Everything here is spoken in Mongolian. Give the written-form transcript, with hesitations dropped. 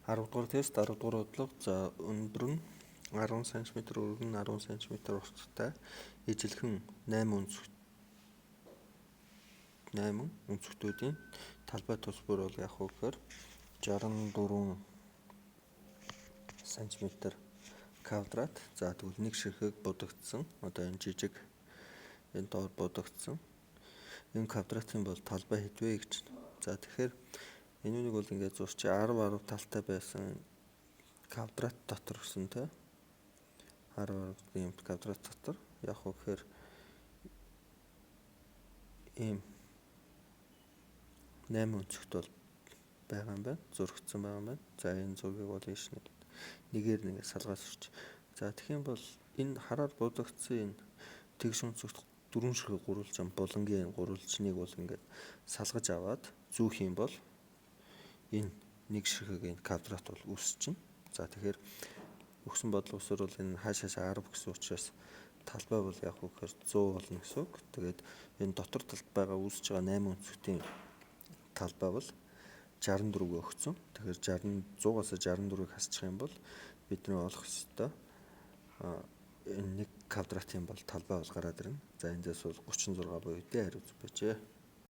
10 дугаар тест 10 дугаар бодлого. За өндөр нь 10 см, өргөн нь 10 см урттай ижилхэн 8 өнцгтүүдийн талбай тус бүр бол яг уу гэхээр 64 см квадрат. За тэгвэл нэг ширхэг будагдсан. Одоо энэ жижиг энэ доор будагдсан. Энэ квадратын бол талбай хэдвэ гэж. За тэгэхээр энэ үнийг бол ингээд зурчи 10 талтай байсан квадрат дотор гэсэн тэ 10 ийм квадрат дотор яг уу гэхээр ийм 8 өнцгт бол байгаа юм байна. Зургдсан байгаа юм байна. За энэ зургийг бол ийш нэгээр нэгээ салгаж сурч. За тэгэх юм бол энэ хараар будагдсан энэ тэгш өнцгт дөрвөн ширхэг гурвалжин булангийн гурвалжныг бол ингээд салгаж аваад зүүх юм бол энэ нэг ширхэгийн квадрат бол үүсчихнэ. За тэгэхээр өгсөн бодлого усаар бол энэ хаашаа 10 гэсэн учраас талбай бол яг уу гэхээр 100 болно гэсэн үг. Тэгээд энэ дотор талд байгаа үүсэж байгаа 8 өнцгтийн талбай бол 64 өгсөн. Тэгэхээр 100-аас 64-ыг хасчих юм бол бидний олох ёстой энэ нэг квадратын бол талбай бол гараад ирнэ. За эндээс бол 36 буюу D хариу зүг байжээ.